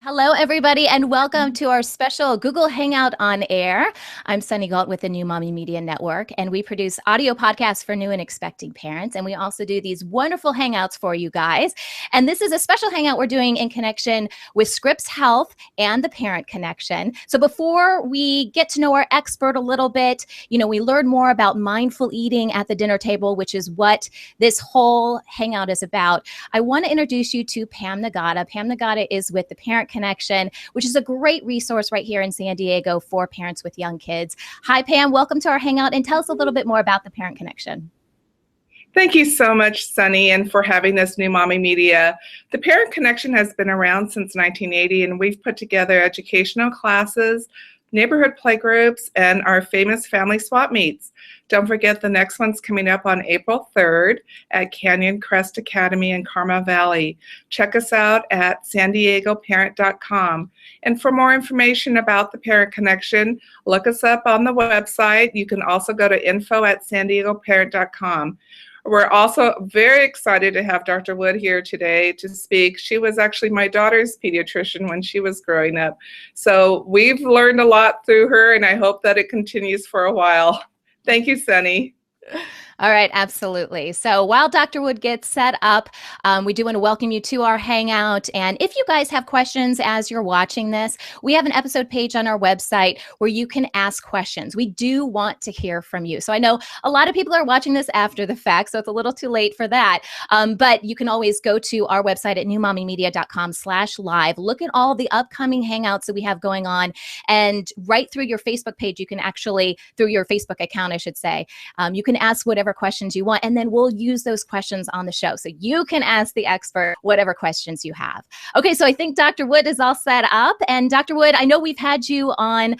Hello, everybody, and welcome to our special Google Hangout on Air. I'm Sunny Galt with the New Mommy Media Network, and we produce audio podcasts for new and expecting parents. And we also do these wonderful hangouts for you guys. And this is a special hangout we're doing in connection with Scripps Health and the Parent Connection. So before we get to know our expert a little bit, we learn more about mindful eating at the dinner table, which is what this whole hangout is about. I want to introduce you to Pam Nagata. Pam Nagata is with the Parent Connection, which is a great resource right here in San Diego for parents with young kids. Hi, Pam. Welcome to our hangout, and tell us a little bit more about the Parent Connection. Thank you so much, Sunny, and for having this New Mommy Media. The Parent Connection has been around since 1980, and we've put together educational classes, neighborhood playgroups, and our famous family swap meets. Don't forget the next one's coming up on April 3rd at Canyon Crest Academy in Carmel Valley. Check us out at sandiegoparent.com. And for more information about the Parent Connection, look us up on the website. You can also go to info@sandiegoparent.com. We're also very excited to have Dr. Wood here today to speak. She was actually my daughter's pediatrician when she was growing up. So we've learned a lot through her, and I hope that it continues for a while. Thank you, Sunny. All right, absolutely. So while Dr. Wood gets set up, we do want to welcome you to our hangout. And if you guys have questions as you're watching this, we have an episode page on our website where you can ask questions. We do want to hear from you. So I know a lot of people are watching this after the fact, so it's a little too late for that. But you can always go to our website at newmommymedia.com/live. Look at all the upcoming hangouts that we have going on. And right through your Facebook page, you can actually, through your Facebook account, I should say, you can ask whatever questions you want, and then we'll use those questions on the show. So you can ask the expert whatever questions you have. Okay, so I think Dr. Wood is all set up. And Dr. Wood, I know we've had you on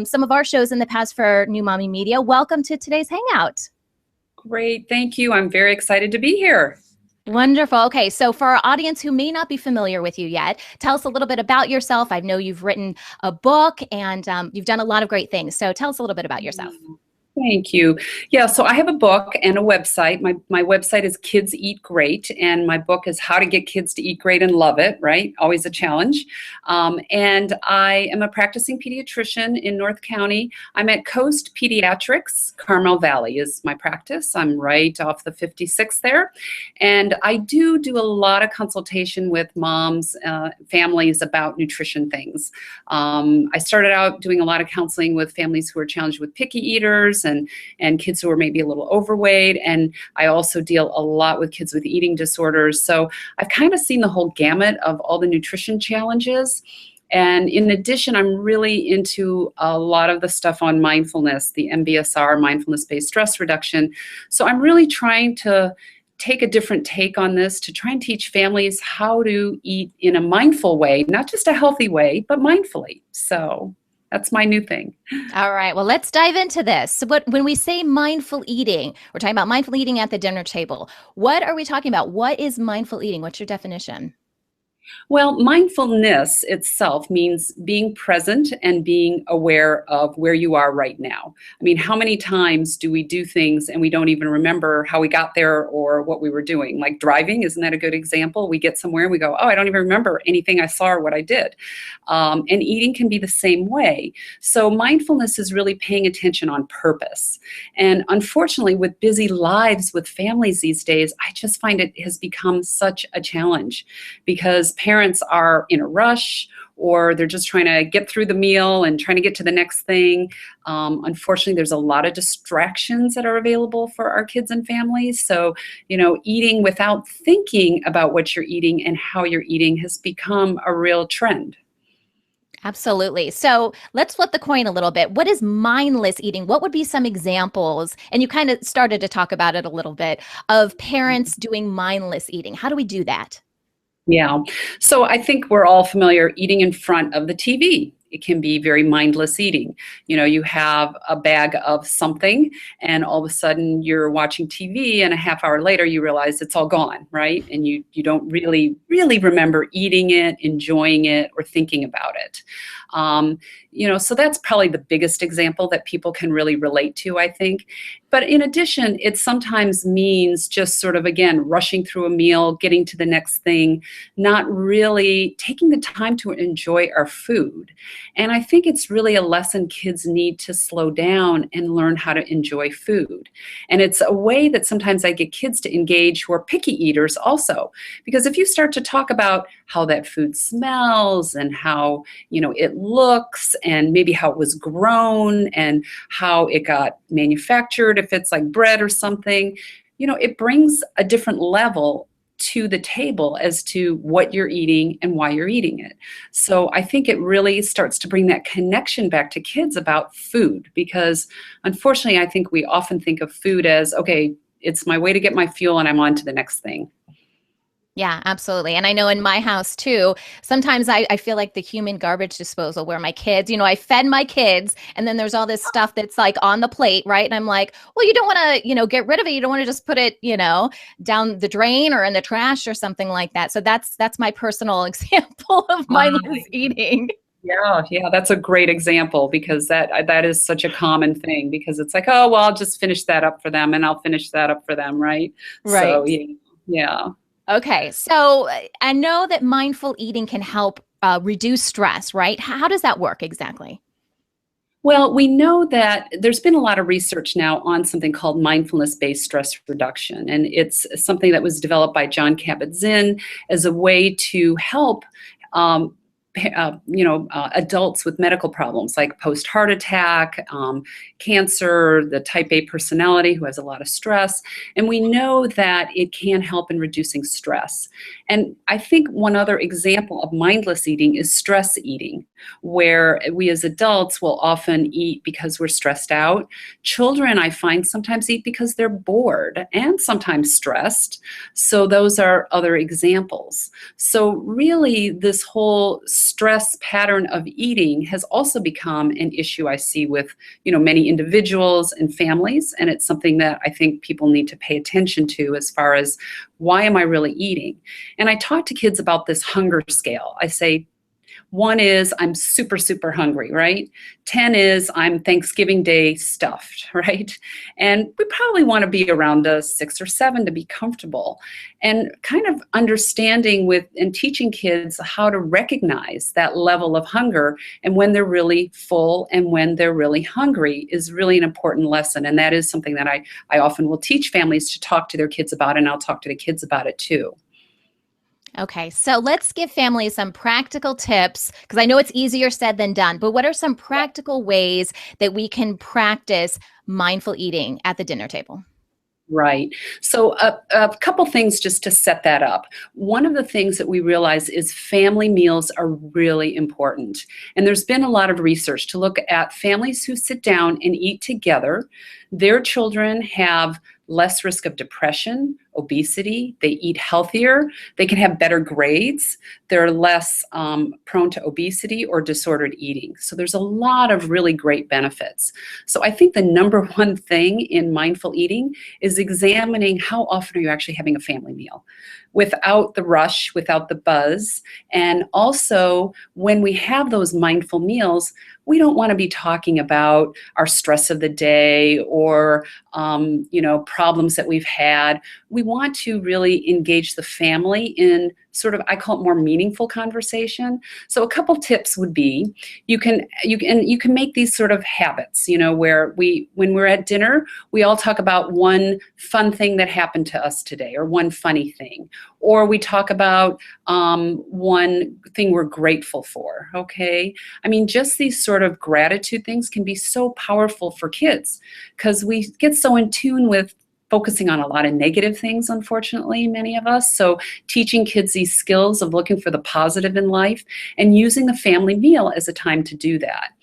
some of our shows in the past for New Mommy Media. Welcome to today's Hangout. Great, thank you. I'm very excited to be here. Wonderful. Okay, so for our audience who may not be familiar with you yet, tell us a little bit about yourself. I know you've written a book and you've done a lot of great things. So tell us a little bit about yourself. Thank you. Yeah, so I have a book and a website. My website is Kids Eat Great, and my book is How to Get Kids to Eat Great and Love It, right? Always a challenge. And I am a practicing pediatrician in North County. I'm at Coast Pediatrics. Carmel Valley is my practice. I'm right off the 56 there. And I do a lot of consultation with moms, families about nutrition things. I started out doing a lot of counseling with families who are challenged with picky eaters, and kids who are maybe a little overweight. And I also deal a lot with kids with eating disorders. So I've kind of seen the whole gamut of all the nutrition challenges. And in addition, I'm really into a lot of the stuff on mindfulness, the MBSR, mindfulness-based stress reduction. So I'm really trying to take a different take on this to try and teach families how to eat in a mindful way, not just a healthy way, but mindfully. So that's my new thing. All right. Well, let's dive into this. So when we say mindful eating, we're talking about mindful eating at the dinner table. What are we talking about? What is mindful eating? What's your definition? Well, mindfulness itself means being present and being aware of where you are right now. I mean, how many times do we do things and we don't even remember how we got there or what we were doing? Like driving, isn't that a good example? We get somewhere and we go, oh, I don't even remember anything I saw or what I did. And eating can be the same way. So mindfulness is really paying attention on purpose. And unfortunately, with busy lives with families these days, I just find it has become such a challenge because parents are in a rush or they're just trying to get through the meal and trying to get to the next thing. Unfortunately, there's a lot of distractions that are available for our kids and families. So, eating without thinking about what you're eating and how you're eating has become a real trend. Absolutely. So let's flip the coin a little bit. What is mindless eating? What would be some examples? And you kind of started to talk about it a little bit of parents doing mindless eating. How do we do that? Yeah. So I think we're all familiar eating in front of the TV. it can be very mindless eating. You know, you have a bag of something and all of a sudden you're watching TV and a half hour later you realize it's all gone, right? And you don't really remember eating it, enjoying it, or thinking about it. You know, so that's probably the biggest example that people can really relate to, I think. But in addition, it sometimes means just sort of, again, rushing through a meal, getting to the next thing, not really taking the time to enjoy our food. And I think it's really a lesson kids need to slow down and learn how to enjoy food. And it's a way that sometimes I get kids to engage who are picky eaters also. Because if you start to talk about how that food smells and how, you know, it looks and maybe how it was grown and how it got manufactured, if it's like bread or something, you know, it brings a different level to the table as to what you're eating and why you're eating it. So I think it really starts to bring that connection back to kids about food, because unfortunately, I think we often think of food as, okay, it's my way to get my fuel and I'm on to the next thing. Yeah, absolutely. And I know in my house too, sometimes I feel like the human garbage disposal where my kids, you know, I fed my kids and then there's all this stuff that's like on the plate, right? And I'm like, well, you don't want to, you know, get rid of it. You don't want to just put it, you know, down the drain or in the trash or something like that. So that's my personal example of mindless eating. Yeah, that's a great example, because that is such a common thing, because it's like, oh, well, I'll just finish that up for them and I'll finish that up for them, right? Right. So, yeah. Okay, so I know that mindful eating can help reduce stress, right? How does that work exactly? Well, we know that there's been a lot of research now on something called mindfulness-based stress reduction, and it's something that was developed by John Kabat-Zinn as a way to help adults with medical problems like post-heart attack, cancer, the type A personality who has a lot of stress. And we know that it can help in reducing stress. And I think one other example of mindless eating is stress eating, where we as adults will often eat because we're stressed out. Children, I find, sometimes eat because they're bored and sometimes stressed. So those are other examples. So really, this whole stress pattern of eating has also become an issue I see with, you know, many individuals and families, and it's something that I think people need to pay attention to as far as, why am I really eating? And I talk to kids about this hunger scale. I say, 1 is I'm super, super hungry, right? 10 is I'm Thanksgiving Day stuffed, right? And we probably want to be around a 6 or 7 to be comfortable. And kind of understanding with and teaching kids how to recognize that level of hunger and when they're really full and when they're really hungry is really an important lesson. And that is something that I often will teach families to talk to their kids about, and I'll talk to the kids about it too. Okay, so let's give families some practical tips, because I know it's easier said than done, but what are some practical ways that we can practice mindful eating at the dinner table? Right. So a couple things just to set that up. One of the things that we realize is family meals are really important. And there's been a lot of research to look at families who sit down and eat together. Their children have less risk of depression, obesity, they eat healthier, they can have better grades, they're less prone to obesity or disordered eating. So there's a lot of really great benefits. So I think the number one thing in mindful eating is examining how often are you actually having a family meal, without the rush, without the buzz. And also, when we have those mindful meals, we don't want to be talking about our stress of the day or problems that we've had. We want to really engage the family in sort of, I call it, more meaningful conversation. So a couple tips would be, you can make these sort of habits, where when we're at dinner, we all talk about one fun thing that happened to us today, or one funny thing, or we talk about one thing we're grateful for. Okay, I mean, just these sort of gratitude things can be so powerful for kids, because we get so in tune with focusing on a lot of negative things, unfortunately, many of us. So teaching kids these skills of looking for the positive in life and using the family meal as a time to do that.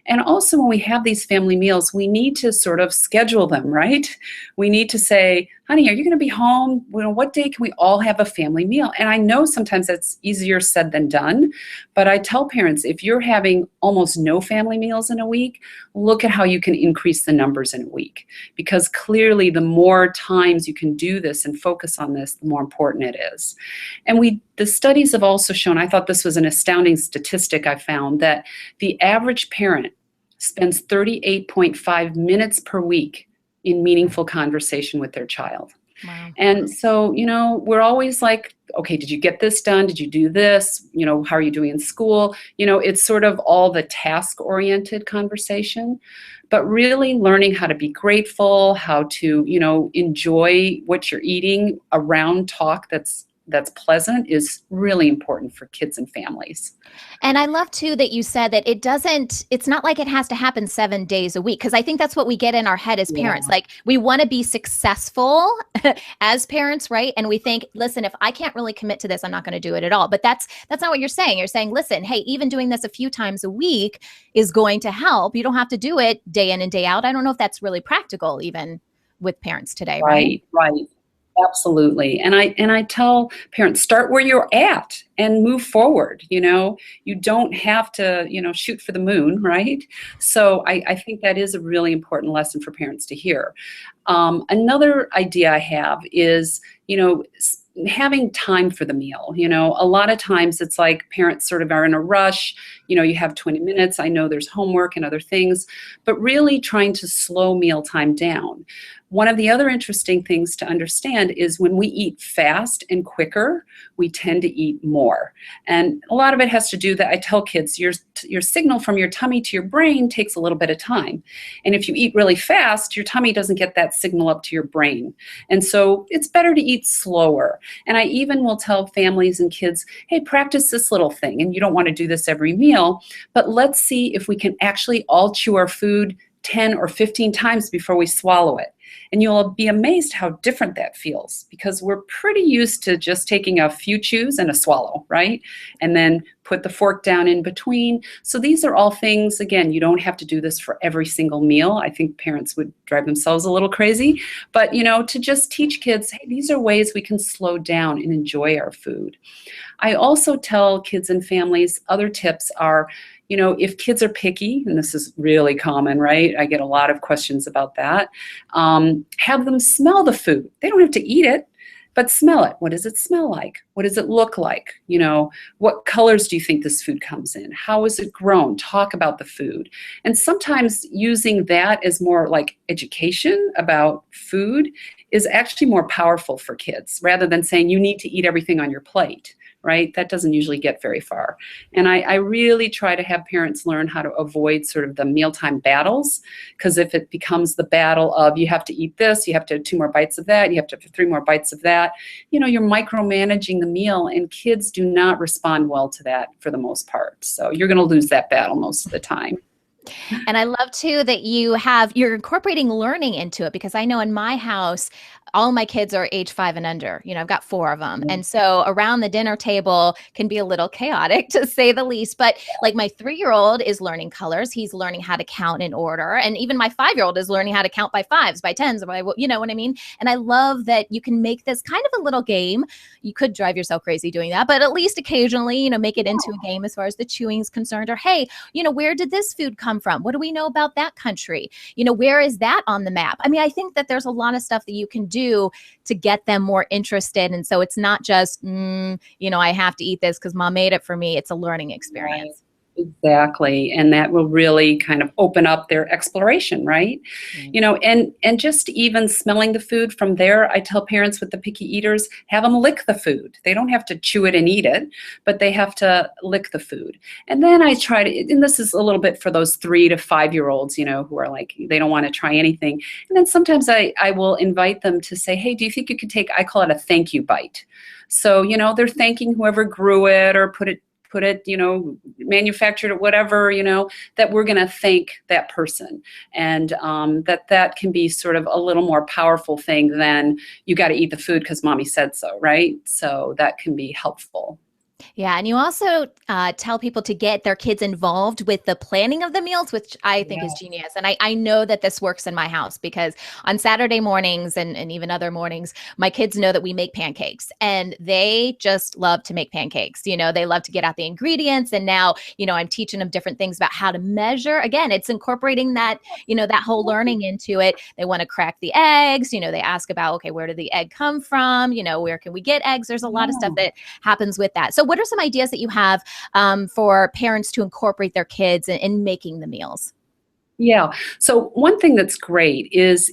And also, when we have these family meals, we need to sort of schedule them, right? We need to say, honey, are you going to be home? What day can we all have a family meal? And I know sometimes that's easier said than done, but I tell parents, if you're having almost no family meals in a week, look at how you can increase the numbers in a week. Because clearly the more times you can do this and focus on this, the more important it is. And the studies have also shown, I thought this was an astounding statistic I found, that the average parent spends 38.5 minutes per week in meaningful conversation with their child. Wow. And so, we're always like, okay, did you get this done? Did you do this? How are you doing in school? It's sort of all the task-oriented conversation, but really learning how to be grateful, how to, enjoy what you're eating around talk that's pleasant is really important for kids and families. And I love too that you said that it's not like it has to happen 7 days a week. Cause I think that's what we get in our head as parents. Like we want to be successful as parents, right? And we think, listen, if I can't really commit to this, I'm not going to do it at all. But that's not what you're saying. You're saying, listen, hey, even doing this a few times a week is going to help. You don't have to do it day in and day out. I don't know if that's really practical even with parents today, right? Right. Absolutely. And I tell parents, start where you're at and move forward. You don't have to, shoot for the moon, right? So I think that is a really important lesson for parents to hear. Another idea I have is, having time for the meal. A lot of times it's like parents sort of are in a rush. You have 20 minutes. I know there's homework and other things, but really trying to slow mealtime down. One of the other interesting things to understand is when we eat fast and quicker, we tend to eat more. And a lot of it has to do that I tell kids, your signal from your tummy to your brain takes a little bit of time. And if you eat really fast, your tummy doesn't get that signal up to your brain. And so it's better to eat slower. And I even will tell families and kids, hey, practice this little thing. And you don't want to do this every meal, but let's see if we can actually all chew our food 10 or 15 times before we swallow it. And you'll be amazed how different that feels because we're pretty used to just taking a few chews and a swallow, right? And then put the fork down in between. So these are all things, again, you don't have to do this for every single meal. I think parents would drive themselves a little crazy, but to just teach kids, hey, these are ways we can slow down and enjoy our food. I also tell kids and families, other tips are, if kids are picky, and this is really common, right? I get a lot of questions about that. Have them smell the food. They don't have to eat it, but smell it. What does it smell like? What does it look like? What colors do you think this food comes in? How is it grown? Talk about the food. And sometimes using that as more like education about food is actually more powerful for kids rather than saying you need to eat everything on your plate. Right? That doesn't usually get very far. And I really try to have parents learn how to avoid sort of the mealtime battles, because if it becomes the battle of you have to eat this, you have to have 2 more bites of that, you have to have 3 more bites of that, you're micromanaging the meal, and kids do not respond well to that for the most part. So you're going to lose that battle most of the time. And I love too that you're incorporating learning into it, because I know in my house, all my kids are age 5 and under. I've got 4 of them. And so around the dinner table can be a little chaotic to say the least. But like my 3-year-old is learning colors. He's learning how to count in order. And even my 5-year-old is learning how to count by 5s, by 10s, by, you know what I mean? And I love that you can make this kind of a little game. You could drive yourself crazy doing that, but at least occasionally, make it into a game as far as the chewing is concerned. Or, hey, where did this food come from? What do we know about that country? Where is that on the map? I mean, I think that there's a lot of stuff that you can do to get them more interested. And so it's not just, I have to eat this because mom made it for me. It's a learning experience. Right. Exactly. And that will really kind of open up their exploration, right? And just even smelling the food from there, I tell parents with the picky eaters, have them lick the food. They don't have to chew it and eat it, but they have to lick the food. And then I try to, and this is a little bit for those 3 to 5-year-olds, who are like, they don't want to try anything. And then sometimes I will invite them to say, hey, do you think you could take, I call it a thank you bite. So, they're thanking whoever grew it or put it, manufactured it, whatever, that we're going to thank that person. And that can be sort of a little more powerful thing than you got to eat the food because mommy said so, right? So that can be helpful. Yeah, and you also tell people to get their kids involved with the planning of the meals, which I think is Yeah. genius. And I know that this works in my house because on Saturday mornings and even other mornings, my kids know that we make pancakes and they just love to make pancakes. They love to get out the ingredients. And now, I'm teaching them different things about how to measure. Again, it's incorporating that whole learning into it. They want to crack the eggs. They ask about, okay, where did the egg come from? Where can we get eggs? There's a lot of stuff Yeah. that happens with that. So, what are some ideas that you have for parents to incorporate their kids in making the meals? Yeah. So one thing that's great is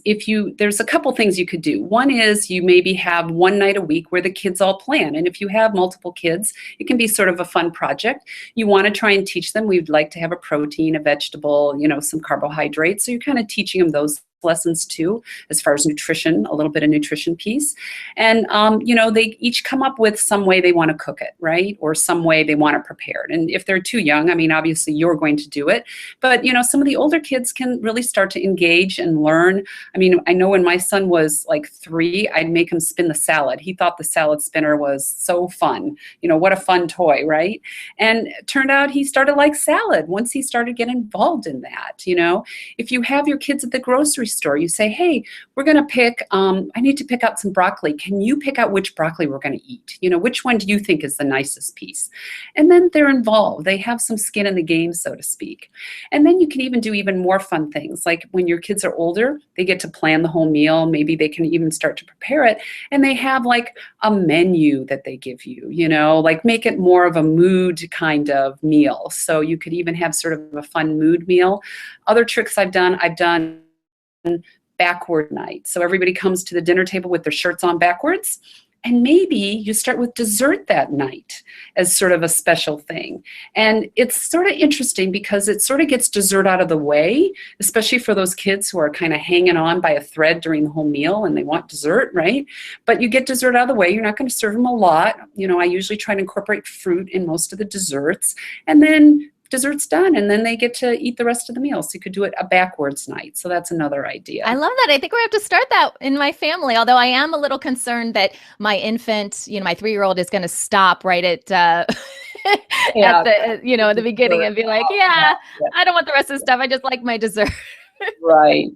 there's a couple things you could do. One is you maybe have one night a week where the kids all plan. And if you have multiple kids, it can be sort of a fun project. You want to try and teach them. We'd like to have a protein, a vegetable, some carbohydrates. So you're kind of teaching them those lessons too, as far as nutrition, a little bit of nutrition piece. And, they each come up with some way they want to cook it, right? Or some way they want to prepare it. And if they're too young, obviously you're going to do it. But, some of the older kids can really start to engage and learn. I know when my son was like 3, I'd make him spin the salad. He thought the salad spinner was so fun. What a fun toy, right? And it turned out he started like salad once he started getting involved in that. If you have your kids at the grocery store, you say, hey, we're going to pick, I need to pick out some broccoli. Can you pick out which broccoli we're going to eat? Which one do you think is the nicest piece? And then they're involved. They have some skin in the game, so to speak. And then you can even do even more fun things. Like when your kids are older, they get to plan the whole meal. Maybe they can even start to prepare it. And they have like a menu that they give you, like make it more of a mood kind of meal. So you could even have sort of a fun mood meal. Other tricks I've done backward night. So everybody comes to the dinner table with their shirts on backwards. And maybe you start with dessert that night as sort of a special thing. And it's sort of interesting because it sort of gets dessert out of the way, especially for those kids who are kind of hanging on by a thread during the whole meal and they want dessert, right? But you get dessert out of the way. You're not going to serve them a lot. I usually try to incorporate fruit in most of the desserts. And then dessert's done, and then they get to eat the rest of the meal. So you could do it a backwards night. So that's another idea. I love that. I think we have to start that in my family, although I am a little concerned that my infant, my 3-year-old is going to stop right at at the beginning and be like, yeah, I don't want the rest of the stuff. I just like my dessert. Right.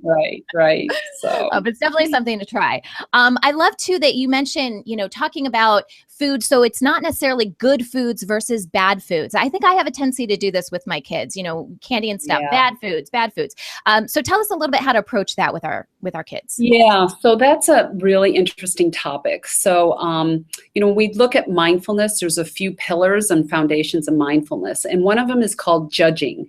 So, but it's definitely something to try. I love too that you mentioned, talking about food. So it's not necessarily good foods versus bad foods. I think I have a tendency to do this with my kids, candy and stuff, bad foods. So tell us a little bit how to approach that with our kids. Yeah, so that's a really interesting topic. So, when we look at mindfulness, there's a few pillars and foundations of mindfulness, and one of them is called judging.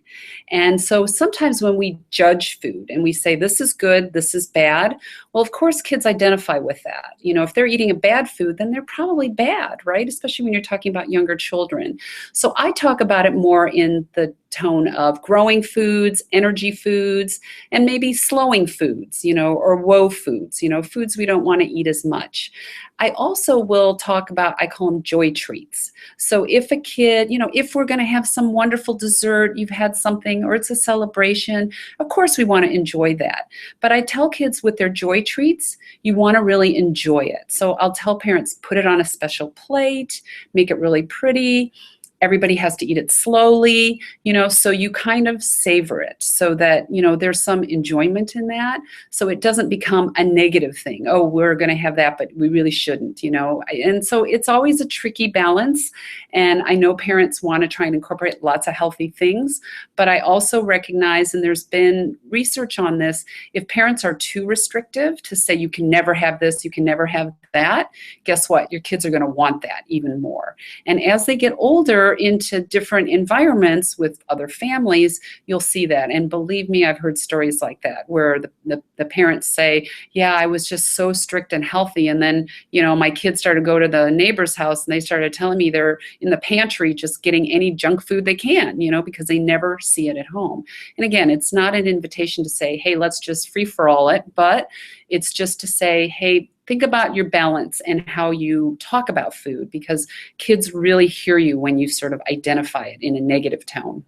And so sometimes when we judge food and we say, this is good, this is bad, well, of course, kids identify with that. If they're eating a bad food, then they're probably bad, right? Especially when you're talking about younger children. So I talk about it more in the tone of growing foods, energy foods, and maybe slowing foods, or woe foods, foods we don't want to eat as much. I also will talk about, I call them joy treats. So if a kid, if we're going to have some wonderful dessert, you've had something, or it's a celebration, of course we want to enjoy that. But I tell kids with their joy treats, you want to really enjoy it. So I'll tell parents, put it on a special plate, make it really pretty. Everybody has to eat it slowly, so you kind of savor it so that, there's some enjoyment in that. So it doesn't become a negative thing. Oh, we're going to have that, but we really shouldn't, And so it's always a tricky balance. And I know parents want to try and incorporate lots of healthy things, but I also recognize, and there's been research on this, if parents are too restrictive to say you can never have this, you can never have that, guess what? Your kids are going to want that even more. And as they get older, into different environments with other families, you'll see that. And believe me, I've heard stories like that where the parents say, yeah, I was just so strict and healthy. And then, my kids started to go to the neighbor's house and they started telling me they're in the pantry just getting any junk food they can, because they never see it at home. And again, it's not an invitation to say, hey, let's just free for all it, but it's just to say, hey, think about your balance and how you talk about food, because kids really hear you when you sort of identify it in a negative tone.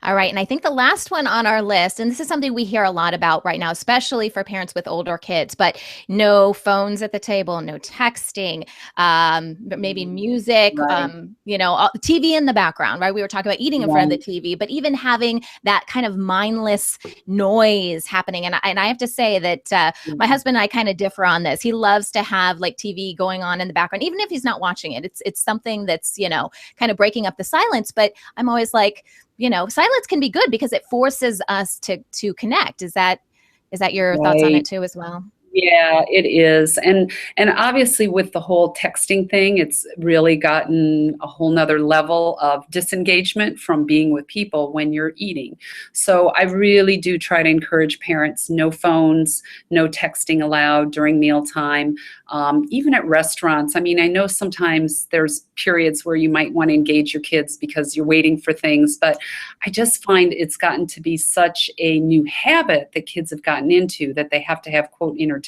All right. And I think the last one on our list, and this is something we hear a lot about right now, especially for parents with older kids, but no phones at the table, no texting, but maybe music, Right, TV in the background, right? We were talking about eating in front of right. the TV, but even having that kind of mindless noise happening. And I have to say that my husband and I kind of differ on this. He loves to have like TV going on in the background, even if he's not watching it. It's something that's, kind of breaking up the silence. But I'm always like, silence can be good because it forces us to connect. Is that your thoughts on Right. it too as well? Yeah, it is. And obviously with the whole texting thing, it's really gotten a whole nother level of disengagement from being with people when you're eating. So I really do try to encourage parents, no phones, no texting allowed during mealtime, even at restaurants. I mean, I know sometimes there's periods where you might want to engage your kids because you're waiting for things, but I just find it's gotten to be such a new habit that kids have gotten into that they have to have, quote, entertainment.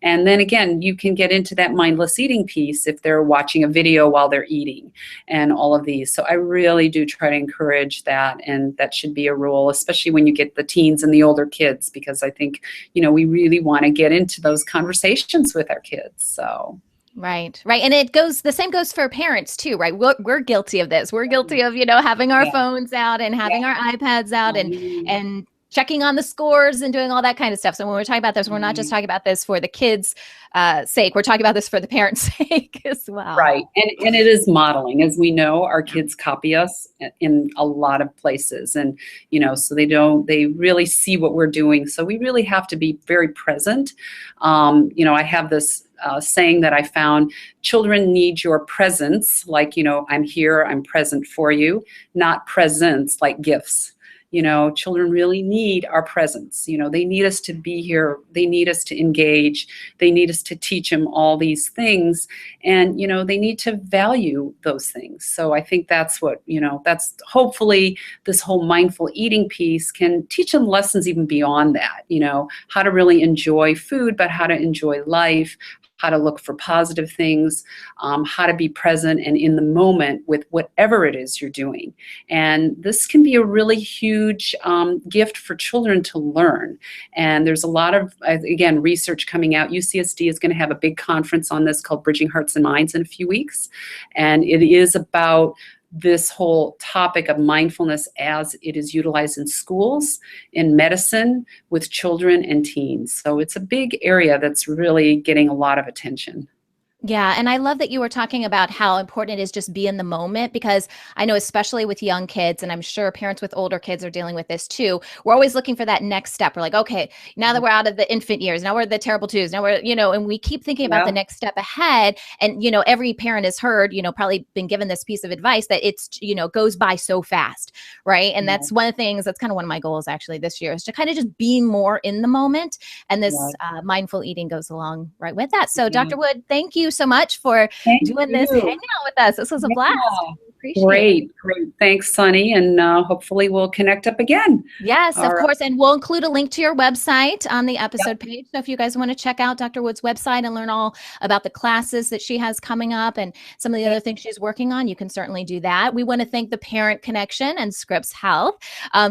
And then again, you can get into that mindless eating piece if they're watching a video while they're eating and all of these. So I really do try to encourage that. And that should be a rule, especially when you get the teens and the older kids, because I think, we really want to get into those conversations with our kids. So. Right, right. And the same goes for parents too, right? We're guilty of this. We're guilty of, having our Yeah. phones out and having our iPads out and Mhm. and checking on the scores and doing all that kind of stuff. So when we're talking about this, we're not just talking about this for the kids' sake. We're talking about this for the parents' sake as well. Right. And it is modeling. As we know, our kids copy us in a lot of places. And, so they really see what we're doing. So we really have to be very present. I have this saying that I found: children need your presence, like, I'm here, I'm present for you, not presents like gifts. Children really need our presence. They need us to be here. They need us to engage. They need us to teach them all these things. And, they need to value those things. So I think that's that's hopefully this whole mindful eating piece can teach them lessons even beyond that, how to really enjoy food, but how to enjoy life, how to look for positive things, how to be present and in the moment with whatever it is you're doing. And this can be a really huge gift for children to learn. And there's a lot of, again, research coming out. UCSD is going to have a big conference on this called Bridging Hearts and Minds in a few weeks. And it is about this whole topic of mindfulness as it is utilized in schools, in medicine, with children and teens. So it's a big area that's really getting a lot of attention. Yeah, and I love that you were talking about how important it is just be in the moment, because I know especially with young kids, and I'm sure parents with older kids are dealing with this too. We're always looking for that next step. We're like, okay, now that we're out of the infant years, now we're the terrible twos, now we're, and we keep thinking about the Yeah, next step ahead. And, every parent has heard, probably been given this piece of advice that it's, goes by so fast, right? And yeah, that's one of the things, that's kind of one of my goals actually this year, is to kind of just be more in the moment. And this yeah, mindful eating goes along right with that. So yeah. Dr. Wood, thank you so much for Thank doing this you. hangout with us. This was a blast. Yeah. Appreciate it. Great, great. Thanks, Sunny. And hopefully we'll connect up again. Yes, All of right. course. And we'll include a link to your website on the Yep. episode page. So if you guys want to check out Dr. Wood's website and learn all about the classes that she has coming up and some of the other things she's working on, you can certainly do that. We want to thank the Parent Connection and Scripps Health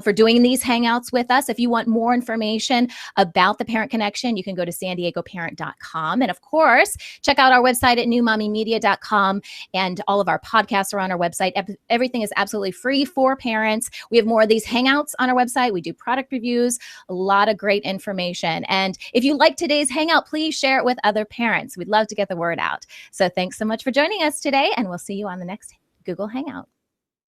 for doing these hangouts with us. If you want more information about the Parent Connection, you can go to sandiegoparent.com. And of course, check out our website at newmommymedia.com, and all of our podcasts are on our website. Everything is absolutely free for parents. We have more of these hangouts on our website. We do product reviews, a lot of great information. And if you like today's hangout, please share it with other parents. We'd love to get the word out. So thanks so much for joining us today, and we'll see you on the next Google Hangout.